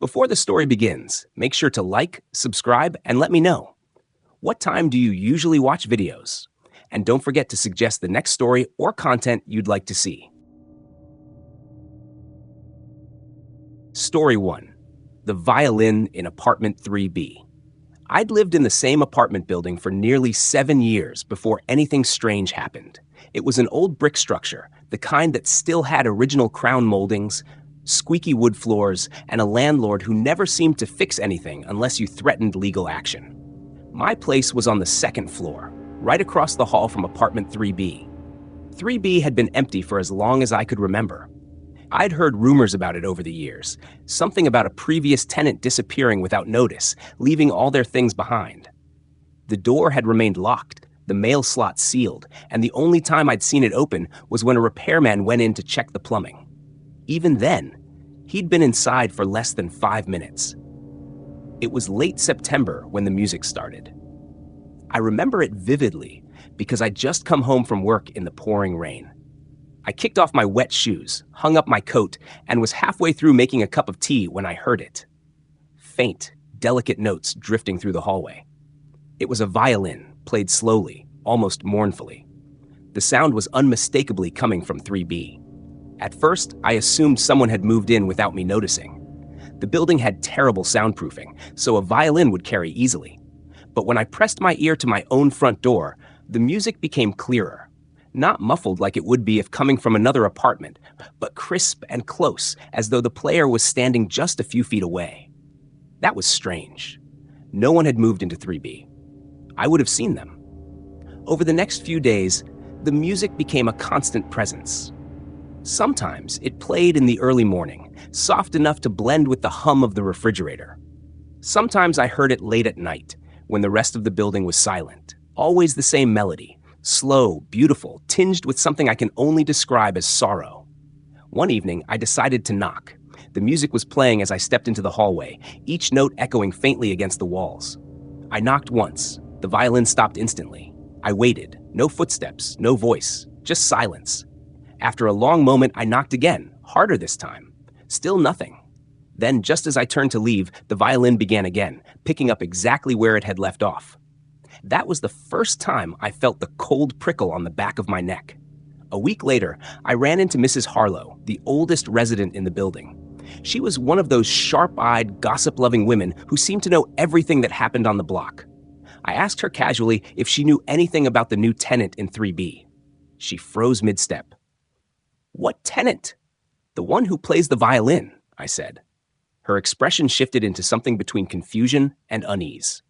Before the story begins, make sure to like, subscribe, and let me know. What time do you usually watch videos? And don't forget to suggest the next story or content you'd like to see. Story 1. The Violin in Apartment 3B. I'd lived in the same apartment building for nearly 7 years before anything strange happened. It was an old brick structure, the kind that still had original crown moldings, squeaky wood floors, and a landlord who never seemed to fix anything unless you threatened legal action. My place was on the second floor, right across the hall from apartment 3B. 3B had been empty for as long as I could remember. I'd heard rumors about it over the years, something about a previous tenant disappearing without notice, leaving all their things behind. The door had remained locked, the mail slot sealed, and the only time I'd seen it open was when a repairman went in to check the plumbing. Even then, he'd been inside for less than 5 minutes. It was late September when the music started. I remember it vividly because I'd just come home from work in the pouring rain. I kicked off my wet shoes, hung up my coat, and was halfway through making a cup of tea when I heard it. Faint, delicate notes drifting through the hallway. It was a violin, played slowly, almost mournfully. The sound was unmistakably coming from 3B. At first, I assumed someone had moved in without me noticing. The building had terrible soundproofing, so a violin would carry easily. But when I pressed my ear to my own front door, the music became clearer. Not muffled like it would be if coming from another apartment, but crisp and close, as though the player was standing just a few feet away. That was strange. No one had moved into 3B. I would have seen them. Over the next few days, the music became a constant presence. Sometimes it played in the early morning, soft enough to blend with the hum of the refrigerator. Sometimes I heard it late at night, when the rest of the building was silent. Always the same melody, slow, beautiful, tinged with something I can only describe as sorrow. One evening, I decided to knock. The music was playing as I stepped into the hallway, each note echoing faintly against the walls. I knocked once. The violin stopped instantly. I waited. No footsteps, no voice, just silence. After a long moment, I knocked again, harder this time. Still nothing. Then, just as I turned to leave, the violin began again, picking up exactly where it had left off. That was the first time I felt the cold prickle on the back of my neck. A week later, I ran into Mrs. Harlow, the oldest resident in the building. She was one of those sharp-eyed, gossip-loving women who seemed to know everything that happened on the block. I asked her casually if she knew anything about the new tenant in 3B. She froze mid-step. "What tenant?" "The one who plays the violin," I said. Her expression shifted into something between confusion and unease.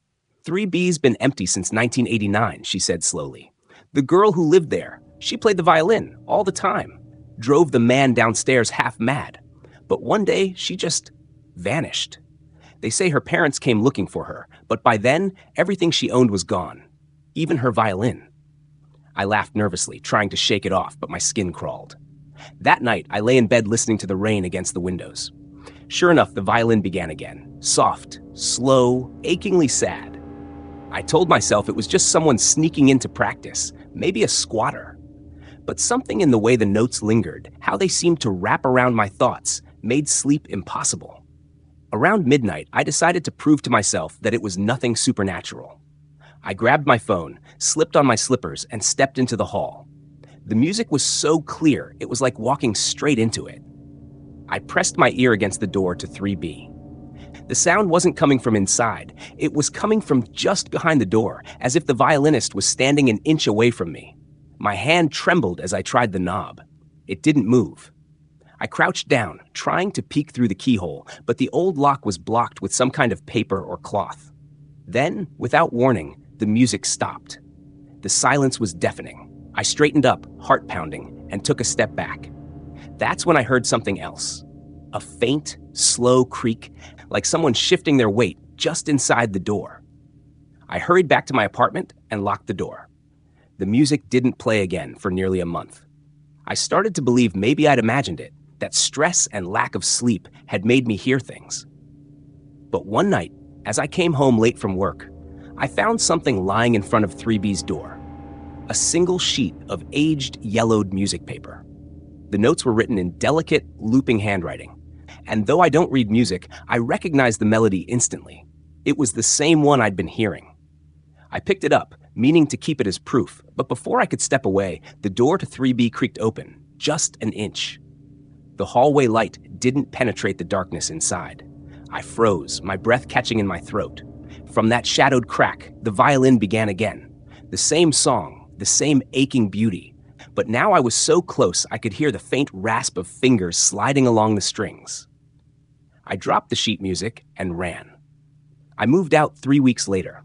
3B's been empty since 1989, she said slowly. The girl who lived there, she played the violin all the time, drove the man downstairs half mad. But one day, she just vanished. They say her parents came looking for her, but by then, everything she owned was gone, even her violin. I laughed nervously, trying to shake it off, but my skin crawled. That night, I lay in bed listening to the rain against the windows. Sure enough, the violin began again, soft, slow, achingly sad. I told myself it was just someone sneaking in to practice, maybe a squatter. But something in the way the notes lingered, how they seemed to wrap around my thoughts, made sleep impossible. Around midnight, I decided to prove to myself that it was nothing supernatural. I grabbed my phone, slipped on my slippers, and stepped into the hall. The music was so clear, it was like walking straight into it. I pressed my ear against the door to 3B. The sound wasn't coming from inside. It was coming from just behind the door, as if the violinist was standing an inch away from me. My hand trembled as I tried the knob. It didn't move. I crouched down, trying to peek through the keyhole, but the old lock was blocked with some kind of paper or cloth. Then, without warning, the music stopped. The silence was deafening. I straightened up, heart pounding, and took a step back. That's when I heard something else. A faint, slow creak, like someone shifting their weight just inside the door. I hurried back to my apartment and locked the door. The music didn't play again for nearly a month. I started to believe maybe I'd imagined it, that stress and lack of sleep had made me hear things. But one night, as I came home late from work, I found something lying in front of 3B's door. A single sheet of aged, yellowed music paper. The notes were written in delicate, looping handwriting, and though I don't read music, I recognized the melody instantly. It was the same one I'd been hearing. I picked it up, meaning to keep it as proof, but before I could step away, the door to 3B creaked open, just an inch. The hallway light didn't penetrate the darkness inside. I froze, my breath catching in my throat. From that shadowed crack, the violin began again. The same song, the same aching beauty. But now I was so close I could hear the faint rasp of fingers sliding along the strings. I dropped the sheet music and ran. I moved out 3 weeks later.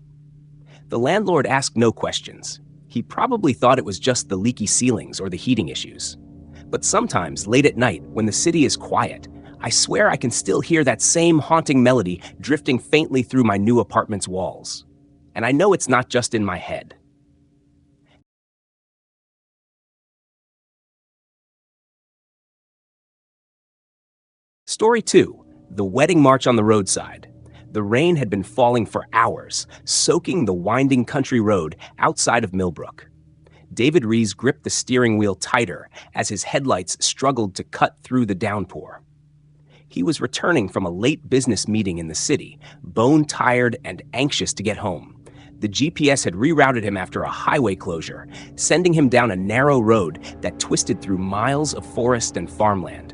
The landlord asked no questions. He probably thought it was just the leaky ceilings or the heating issues. But sometimes, late at night, when the city is quiet, I swear I can still hear that same haunting melody drifting faintly through my new apartment's walls. And I know it's not just in my head. Story 2, The Wedding March on the Roadside. The rain had been falling for hours, soaking the winding country road outside of Millbrook. David Rees gripped the steering wheel tighter as his headlights struggled to cut through the downpour. He was returning from a late business meeting in the city, bone-tired and anxious to get home. The GPS had rerouted him after a highway closure, sending him down a narrow road that twisted through miles of forest and farmland.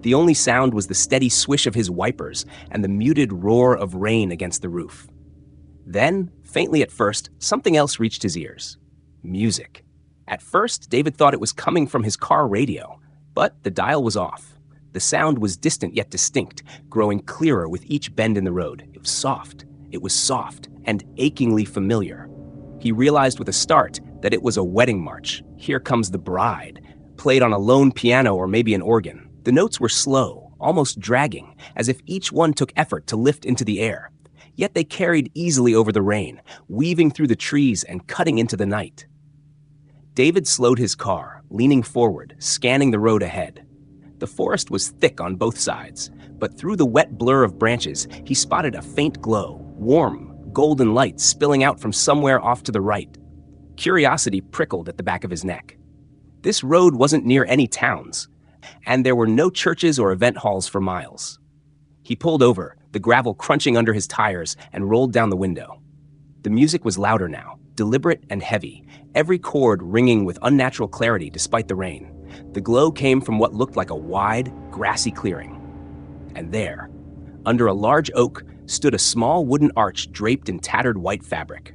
The only sound was the steady swish of his wipers and the muted roar of rain against the roof. Then, faintly at first, something else reached his ears. Music. At first, David thought it was coming from his car radio, but the dial was off. The sound was distant yet distinct, growing clearer with each bend in the road. It was soft, and achingly familiar. He realized with a start that it was a wedding march, Here Comes the Bride, played on a lone piano or maybe an organ. The notes were slow, almost dragging, as if each one took effort to lift into the air. Yet they carried easily over the rain, weaving through the trees and cutting into the night. David slowed his car, leaning forward, scanning the road ahead. The forest was thick on both sides, but through the wet blur of branches, he spotted a faint glow, warm, golden light spilling out from somewhere off to the right. Curiosity prickled at the back of his neck. This road wasn't near any towns, and there were no churches or event halls for miles. He pulled over, the gravel crunching under his tires, and rolled down the window. The music was louder now, deliberate and heavy, every chord ringing with unnatural clarity despite the rain. The glow came from what looked like a wide, grassy clearing. And there, under a large oak, stood a small wooden arch draped in tattered white fabric.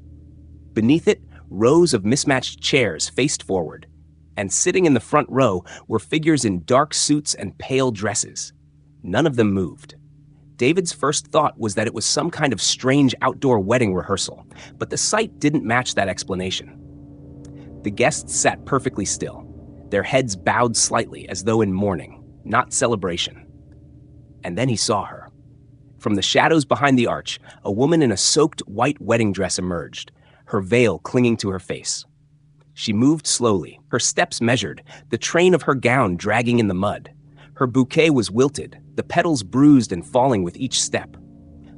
Beneath it, rows of mismatched chairs faced forward, and sitting in the front row were figures in dark suits and pale dresses. None of them moved. David's first thought was that it was some kind of strange outdoor wedding rehearsal, but the sight didn't match that explanation. The guests sat perfectly still, their heads bowed slightly as though in mourning, not celebration. And then he saw her. From the shadows behind the arch, a woman in a soaked white wedding dress emerged, her veil clinging to her face. She moved slowly, her steps measured, the train of her gown dragging in the mud. Her bouquet was wilted, the petals bruised and falling with each step.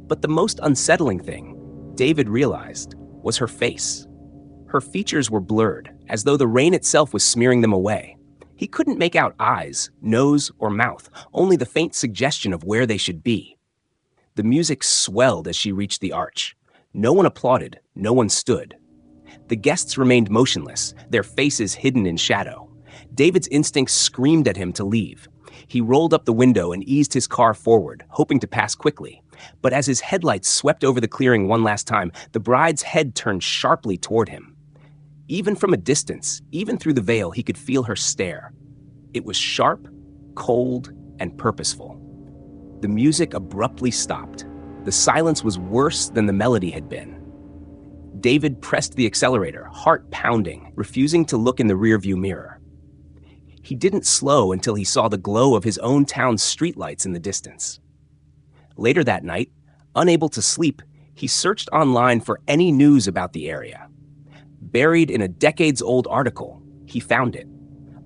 But the most unsettling thing, David realized, was her face. Her features were blurred, as though the rain itself was smearing them away. He couldn't make out eyes, nose, or mouth, only the faint suggestion of where they should be. The music swelled as she reached the arch. No one applauded, no one stood. The guests remained motionless, their faces hidden in shadow. David's instincts screamed at him to leave. He rolled up the window and eased his car forward, hoping to pass quickly. But as his headlights swept over the clearing one last time, the bride's head turned sharply toward him. Even from a distance, even through the veil, he could feel her stare. It was sharp, cold, and purposeful. The music abruptly stopped. The silence was worse than the melody had been. David pressed the accelerator, heart pounding, refusing to look in the rearview mirror. He didn't slow until he saw the glow of his own town's streetlights in the distance. Later that night, unable to sleep, he searched online for any news about the area. Buried in a decades-old article, he found it.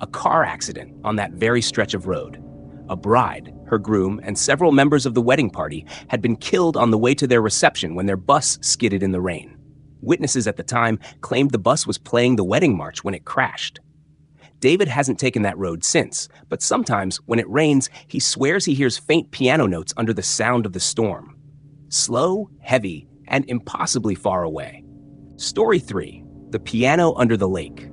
A car accident on that very stretch of road. A bride, her groom, and several members of the wedding party had been killed on the way to their reception when their bus skidded in the rain. Witnesses at the time claimed the bus was playing the wedding march when it crashed. David hasn't taken that road since, but sometimes, when it rains, he swears he hears faint piano notes under the sound of the storm. Slow, heavy, and impossibly far away. Story 3. The Piano Under the Lake.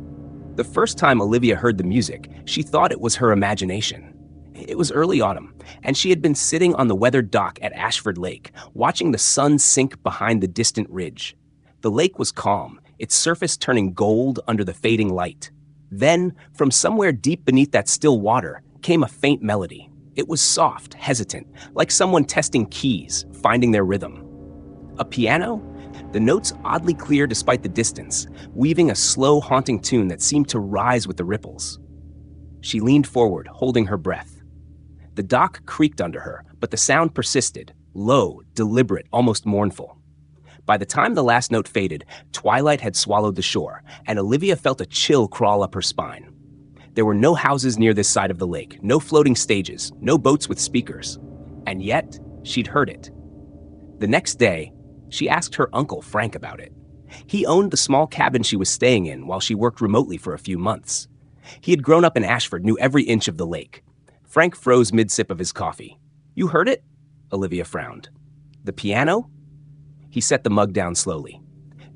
The first time Olivia heard the music, she thought it was her imagination. It was early autumn, and she had been sitting on the weathered dock at Ashford Lake, watching the sun sink behind the distant ridge. The lake was calm, its surface turning gold under the fading light. Then, from somewhere deep beneath that still water, came a faint melody. It was soft, hesitant, like someone testing keys, finding their rhythm. A piano? The notes oddly clear despite the distance, weaving a slow, haunting tune that seemed to rise with the ripples. She leaned forward, holding her breath. The dock creaked under her, but the sound persisted, low, deliberate, almost mournful. By the time the last note faded, twilight had swallowed the shore, and Olivia felt a chill crawl up her spine. There were no houses near this side of the lake, no floating stages, no boats with speakers. And yet, she'd heard it. The next day, she asked her uncle Frank about it. He owned the small cabin she was staying in while she worked remotely for a few months. He had grown up in Ashford, knew every inch of the lake. Frank froze mid-sip of his coffee. "You heard it?" Olivia frowned. "The piano?" He set the mug down slowly.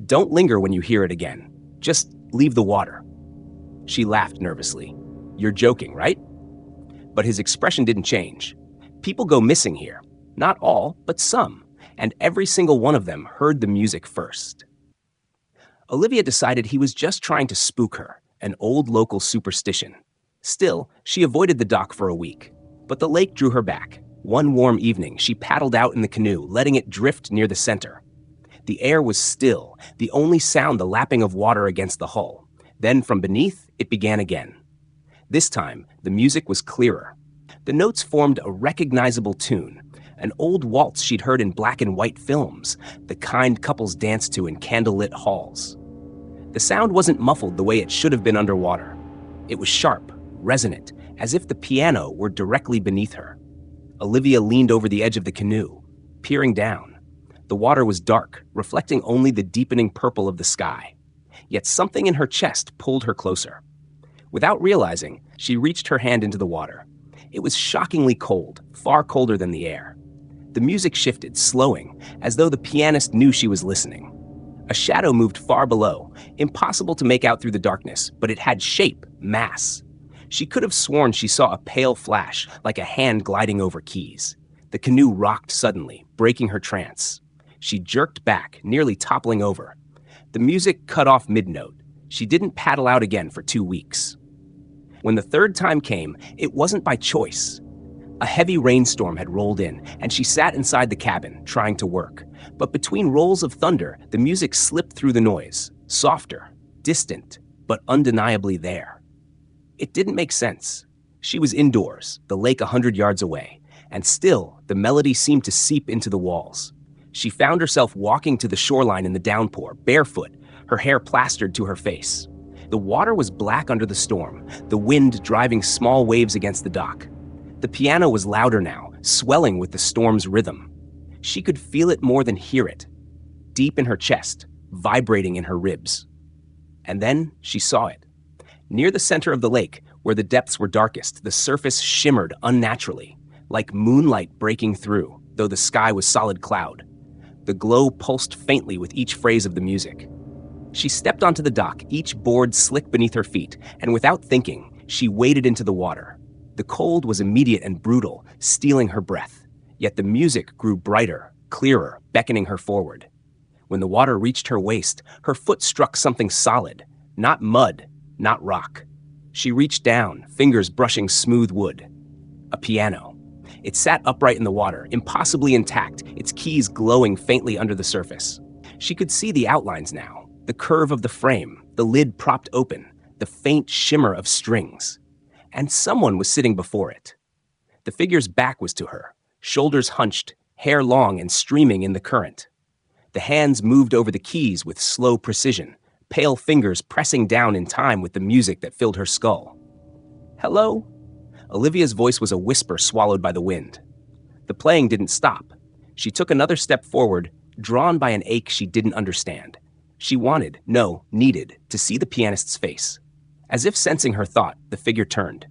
"Don't linger when you hear it again. Just leave the water." She laughed nervously. "You're joking, right?" But his expression didn't change. People go missing here. Not all, but some. And every single one of them heard the music first. Olivia decided he was just trying to spook her, an old local superstition. Still, she avoided the dock for a week. But the lake drew her back. One warm evening, she paddled out in the canoe, letting it drift near the center. The air was still, the only sound the lapping of water against the hull. Then from beneath, it began again. This time, the music was clearer. The notes formed a recognizable tune, an old waltz she'd heard in black and white films, the kind couples danced to in candlelit halls. The sound wasn't muffled the way it should have been underwater. It was sharp, resonant, as if the piano were directly beneath her. Olivia leaned over the edge of the canoe, peering down. The water was dark, reflecting only the deepening purple of the sky. Yet something in her chest pulled her closer. Without realizing, she reached her hand into the water. It was shockingly cold, far colder than the air. The music shifted, slowing, as though the pianist knew she was listening. A shadow moved far below, impossible to make out through the darkness, but it had shape, mass. She could have sworn she saw a pale flash, like a hand gliding over keys. The canoe rocked suddenly, breaking her trance. She jerked back, nearly toppling over. The music cut off mid-note. She didn't paddle out again for 2 weeks. When the third time came, it wasn't by choice. A heavy rainstorm had rolled in, and she sat inside the cabin, trying to work. But between rolls of thunder, the music slipped through the noise, softer, distant, but undeniably there. It didn't make sense. She was indoors, the lake 100 yards away, and still, the melody seemed to seep into the walls. She found herself walking to the shoreline in the downpour, barefoot, her hair plastered to her face. The water was black under the storm, the wind driving small waves against the dock. The piano was louder now, swelling with the storm's rhythm. She could feel it more than hear it, deep in her chest, vibrating in her ribs. And then she saw it. Near the center of the lake, where the depths were darkest, the surface shimmered unnaturally, like moonlight breaking through, though the sky was solid cloud. The glow pulsed faintly with each phrase of the music. She stepped onto the dock, each board slick beneath her feet, and without thinking, she waded into the water. The cold was immediate and brutal, stealing her breath. Yet the music grew brighter, clearer, beckoning her forward. When the water reached her waist, her foot struck something solid, not mud, not rock. She reached down, fingers brushing smooth wood. A piano. It sat upright in the water, impossibly intact, its keys glowing faintly under the surface. She could see the outlines now, the curve of the frame, the lid propped open, the faint shimmer of strings. And someone was sitting before it. The figure's back was to her, shoulders hunched, hair long and streaming in the current. The hands moved over the keys with slow precision, pale fingers pressing down in time with the music that filled her skull. "Hello?" Olivia's voice was a whisper swallowed by the wind. The playing didn't stop. She took another step forward, drawn by an ache she didn't understand. She wanted, no, needed, to see the pianist's face. As if sensing her thought, the figure turned.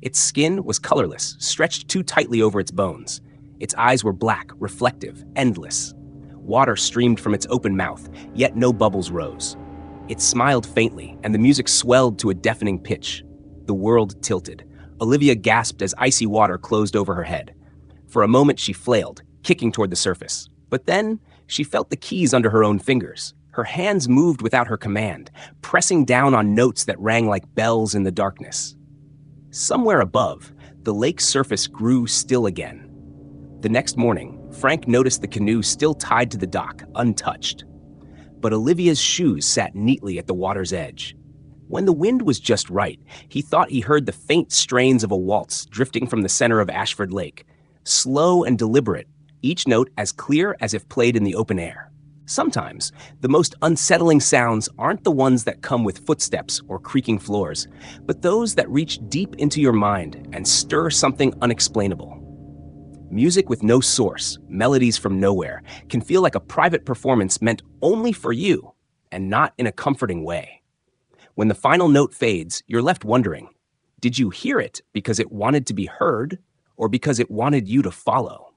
Its skin was colorless, stretched too tightly over its bones. Its eyes were black, reflective, endless. Water streamed from its open mouth, yet no bubbles rose. It smiled faintly, and the music swelled to a deafening pitch. The world tilted. Olivia gasped as icy water closed over her head. For a moment she flailed, kicking toward the surface. But then she felt the keys under her own fingers. Her hands moved without her command, pressing down on notes that rang like bells in the darkness. Somewhere above, the lake's surface grew still again. The next morning, Frank noticed the canoe still tied to the dock, untouched. But Olivia's shoes sat neatly at the water's edge. When the wind was just right, he thought he heard the faint strains of a waltz drifting from the center of Ashford Lake, slow and deliberate, each note as clear as if played in the open air. Sometimes, the most unsettling sounds aren't the ones that come with footsteps or creaking floors, but those that reach deep into your mind and stir something unexplainable. Music with no source, melodies from nowhere, can feel like a private performance meant only for you, and not in a comforting way. When the final note fades, you're left wondering, did you hear it because it wanted to be heard, or because it wanted you to follow?